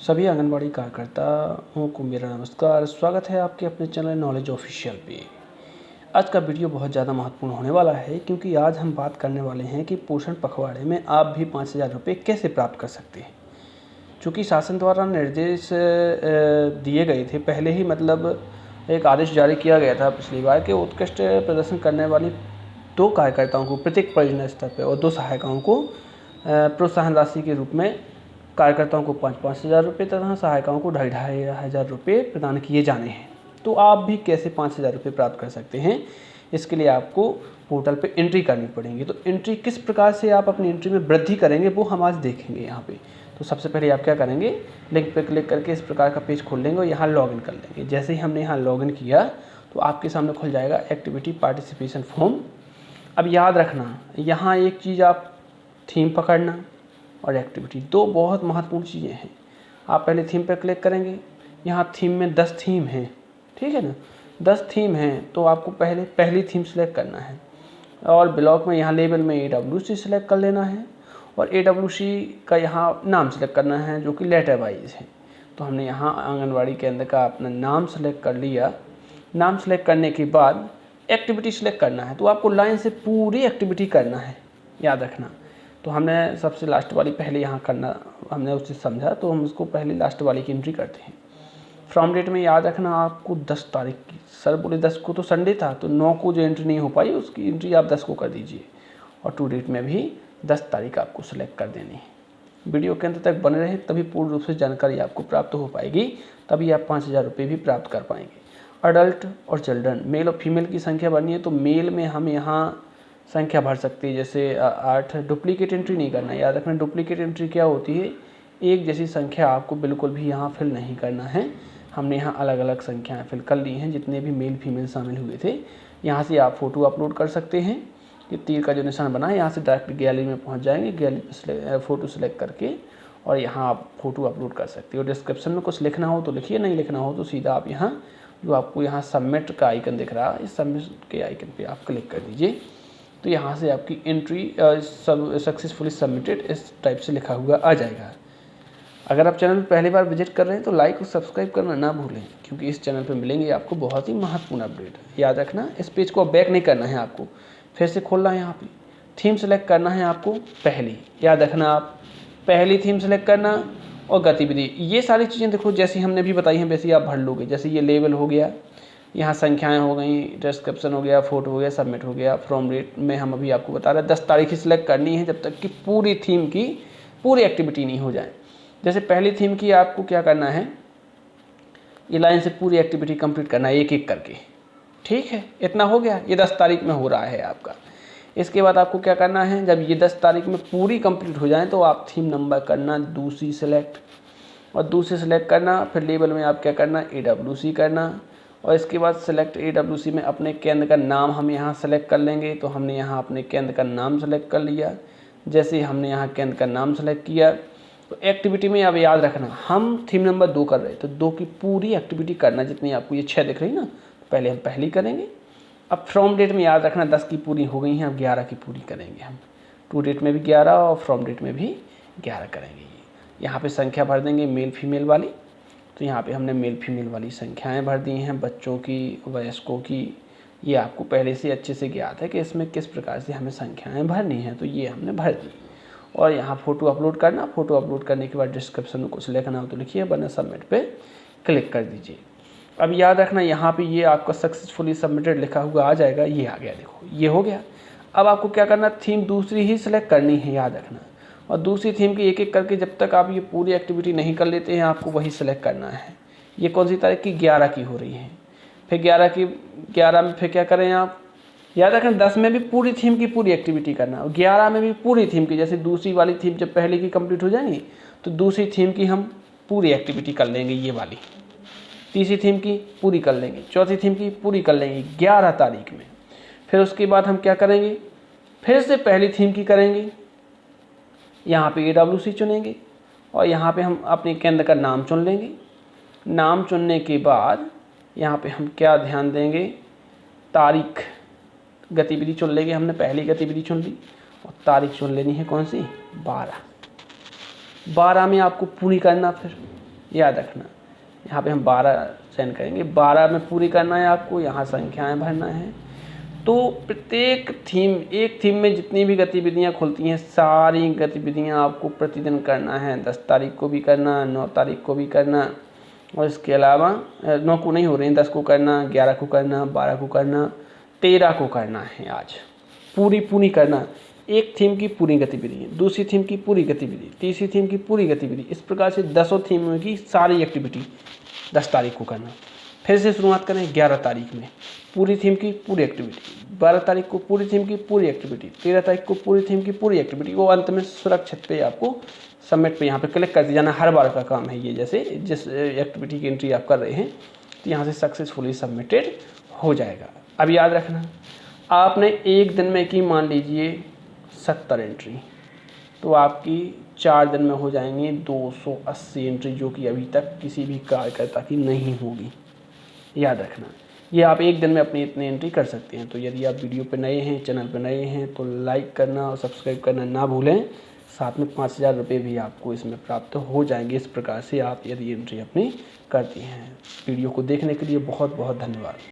सभी आंगनबाड़ी कार्यकर्ताओं को मेरा नमस्कार। स्वागत है आपके अपने चैनल नॉलेज ऑफिशियल पे। आज का वीडियो बहुत ज़्यादा महत्वपूर्ण होने वाला है क्योंकि आज हम बात करने वाले हैं कि पोषण पखवाड़े में आप भी 5,000 रुपये कैसे प्राप्त कर सकते हैं। चूँकि शासन द्वारा निर्देश दिए गए थे, पहले ही एक आदेश जारी किया गया था पिछली बार कि उत्कृष्ट प्रदर्शन करने वाली 2 कार्यकर्ताओं को प्रत्येक परियोजना स्तर पर और 2 सहायिकाओं को प्रोत्साहन राशि के रूप में कार्यकर्ताओं को 5-5 हज़ार रुपये तथा सहायिकाओं को 2,500 हज़ार रुपये प्रदान किए जाने हैं। तो आप भी कैसे 5,000 रुपये प्राप्त कर सकते हैं, इसके लिए आपको पोर्टल पे एंट्री करनी पड़ेगी। तो एंट्री किस प्रकार से आप अपनी एंट्री में वृद्धि करेंगे वो हम आज देखेंगे यहाँ पे। तो सबसे पहले आप क्या करेंगे, लिंक पे क्लिक करके इस प्रकार का पेज खोल लेंगे और यहाँ लॉगिन कर लेंगे। जैसे ही हमने यहाँ लॉगिन किया तो आपके सामने खुल जाएगा एक्टिविटी पार्टिसिपेशन फॉर्म। अब याद रखना, यहाँ एक चीज़ आप थीम पकड़ना और एक्टिविटी, 2 बहुत महत्वपूर्ण चीज़ें हैं। आप पहले थीम पर क्लिक करेंगे, यहाँ थीम में 10 थीम हैं, ठीक है ना। 10 थीम हैं तो आपको पहली थीम सेलेक्ट करना है और ब्लॉक में यहाँ लेबल में AWC सेलेक्ट कर लेना है और AWC का यहाँ नाम सेलेक्ट करना है जो कि लेटर वाइज है। तो हमने यहाँ आंगनबाड़ी केंद्र का अपना नाम सेलेक्ट कर लिया। नाम सेलेक्ट करने के बाद एक्टिविटी सेलेक्ट करना है। तो आपको लाइन से पूरी एक्टिविटी करना है, याद रखना। तो हमने सबसे लास्ट वाली पहले यहाँ करना, हमने उससे समझा तो हम उसको पहले लास्ट वाली की एंट्री करते हैं। फ्रॉम डेट में याद रखना आपको 10 तारीख की, सर बोले 10 को तो संडे था तो 9 को जो एंट्री नहीं हो पाई उसकी एंट्री आप 10 को कर दीजिए और टू डेट में भी 10 तारीख आपको सेलेक्ट कर देनी है। वीडियो के अंत तक बने रहे तभी पूर्ण रूप से जानकारी आपको प्राप्त हो पाएगी, तभी आप 5,000 रुपये भी प्राप्त कर पाएंगे। अडल्ट और चिल्ड्रन, मेल और फीमेल की संख्या भरनी है। तो मेल में हम यहाँ संख्या भर सकते हैं, जैसे 8। डुप्लीकेट एंट्री नहीं करना है, याद रखना। डुप्लीकेट एंट्री क्या होती है, एक जैसी संख्या आपको बिल्कुल भी यहाँ फिल नहीं करना है। हमने यहाँ अलग अलग संख्याएं फिल कर ली हैं, जितने भी मेल फीमेल शामिल हुए थे। यहाँ से आप फ़ोटो अपलोड कर सकते हैं। ये तीर का जो निशान बना है यहाँ से डायरेक्ट गैलरी में पहुँच जाएंगे। गैलरी पर फ़ोटो सेलेक्ट करके और यहाँ आप फ़ोटो अपलोड कर सकते हो। डिस्क्रिप्शन में कुछ लिखना हो तो लिखिए, नहीं लिखना हो तो सीधा आप यहाँ जो आपको यहाँ सबमिट का आइकन दिख रहा है, इस सबमिट के आइकन पर आप क्लिक कर दीजिए। तो यहाँ से आपकी एंट्री सक्सेसफुली सबमिटेड इस टाइप से लिखा हुआ आ जाएगा। अगर आप चैनल पर पहली बार विजिट कर रहे हैं तो लाइक और सब्सक्राइब करना ना भूलें, क्योंकि इस चैनल पर मिलेंगे आपको बहुत ही महत्वपूर्ण अपडेट। याद रखना, इस पेज को बैक नहीं करना है, आपको फिर से खोलना है। यहाँ पे थीम सेलेक्ट करना है आपको पहली, याद रखना आप पहली थीम सेलेक्ट करना और गतिविधि, ये सारी चीज़ें देखो जैसी हमने भी बताई हैं वैसे आप भर लोगे। जैसे ये लेवल हो गया, यहाँ संख्याएं हो गई, डिस्क्रिप्शन हो गया, फोटो हो गया, सबमिट हो गया। फ्रॉम डेट में हम अभी आपको बता रहे हैं 10 तारीख ही सिलेक्ट करनी है जब तक कि पूरी थीम की पूरी एक्टिविटी नहीं हो जाए। जैसे पहली थीम की आपको क्या करना है, ये लाइन से पूरी एक्टिविटी कंप्लीट करना है एक एक करके, ठीक है। इतना हो गया, ये 10 तारीख में हो रहा है आपका। इसके बाद आपको क्या करना है, जब ये 10 तारीख में पूरी कंप्लीट हो जाए तो आप थीम नंबर करना दूसरी सेलेक्ट और दूसरी सेलेक्ट करना। फिर लेबल में आप क्या करना, AWC करना और इसके बाद सेलेक्ट AWC में अपने केंद्र का नाम हम यहाँ सेलेक्ट कर लेंगे। तो हमने यहाँ अपने केंद्र का नाम सेलेक्ट कर लिया। जैसे ही हमने यहाँ केंद्र का नाम सेलेक्ट किया तो एक्टिविटी में अब याद रखना, हम थीम नंबर 2 कर रहे तो 2 की पूरी एक्टिविटी करना, जितनी आपको ये 6 दिख रही ना, पहले हम पहली करेंगे। अब फ्रॉम डेट में याद रखना 10 की पूरी हो गई हैं, अब 11 की पूरी करेंगे हम। टू डेट में भी 11 और फ्रॉम डेट में भी 11 करेंगे। यहाँ पर संख्या भर देंगे मेल फीमेल वाली। तो यहाँ पे हमने मेल फीमेल वाली संख्याएं भर दी हैं, बच्चों की, वयस्कों की। ये आपको पहले से अच्छे से ज्ञात है कि इसमें किस प्रकार से हमें संख्याएं भरनी हैं, तो ये हमने भर दी। और यहाँ फ़ोटो अपलोड करना, फ़ोटो अपलोड करने के बाद डिस्क्रिप्शन में कुछ लिखना हो तो लिखिए, वरना सबमिट पे क्लिक कर दीजिए। अब याद रखना यहाँ पर ये आपका सक्सेसफुली सबमिटेड लिखा हुआ आ जाएगा, ये आ गया, देखो ये हो गया। अब आपको क्या करना, थीम दूसरी ही सिलेक्ट करनी है, याद रखना। और दूसरी थीम की एक एक करके जब तक आप ये पूरी एक्टिविटी नहीं कर लेते हैं आपको वही सेलेक्ट करना है। ये कौन सी तारीख की, 11 की हो रही है। फिर 11 में फिर क्या करें आप, याद रखें 10 में भी पूरी थीम की पूरी एक्टिविटी करना और 11 में भी पूरी थीम की। जैसे दूसरी वाली थीम जब पहले की कंप्लीट हो जाएंगी तो दूसरी थीम की हम पूरी एक्टिविटी कर लेंगे, ये वाली। तीसरी थीम की पूरी कर लेंगे, चौथी थीम की पूरी कर लेंगे 11 तारीख में। फिर उसके बाद हम क्या करेंगे, फिर से पहली थीम की करेंगे। यहाँ पे AWC चुनेंगे और यहाँ पे हम अपने केंद्र का नाम चुन लेंगे। नाम चुनने के बाद यहाँ पे हम क्या ध्यान देंगे, तारीख, गतिविधि चुन लेंगे। हमने पहली गतिविधि चुन ली और तारीख चुन लेनी है कौन सी, 12 में आपको पूरी करना। फिर याद रखना। यहाँ पे हम 12 चयन करेंगे, 12 में पूरी करना है आपको, यहाँ संख्याएं भरना है। तो प्रत्येक थीम, एक थीम में जितनी भी गतिविधियाँ खुलती हैं सारी गतिविधियाँ आपको प्रतिदिन करना है। 10 तारीख को भी करना, 9 तारीख को भी करना, और इसके अलावा 9 को नहीं हो रही हैं, 10 को करना, 11 को करना, 12 को करना, 13 को करना है। आज पूरी करना। एक थीम की पूरी गतिविधि, दूसरी थीम की पूरी गतिविधि, तीसरी थीम की पूरी गतिविधि, इस प्रकार से 10 थीम की सारी एक्टिविटी 10 तारीख को करना। फिर से शुरुआत करें 11 तारीख में, पूरी थीम की पूरी एक्टिविटी, 12 तारीख को पूरी थीम की पूरी एक्टिविटी, 13 तारीख को पूरी थीम की पूरी एक्टिविटी, वो अंत में सुरक्षित पे आपको सबमिट पे यहाँ पे क्लिक कर जाना। हर बार का काम है ये, जैसे जिस एक्टिविटी की एंट्री आप कर रहे हैं तो यहाँ से सक्सेसफुली सबमिटेड हो जाएगा। अब याद रखना, आपने एक दिन में की मान लीजिए 70 एंट्री, तो आपकी 4 दिन में हो जाएंगी 280 एंट्री, जो कि अभी तक किसी भी कार्यकर्ता की नहीं होगी। याद रखना, ये आप एक दिन में अपनी इतनी एंट्री कर सकते हैं। तो यदि आप वीडियो पे नए हैं, चैनल पे नए हैं, तो लाइक करना और सब्सक्राइब करना ना भूलें। साथ में 5000 रुपये भी आपको इसमें प्राप्त हो जाएंगे। इस प्रकार से आप यदि एंट्री अपनी करती हैं। वीडियो को देखने के लिए बहुत बहुत धन्यवाद।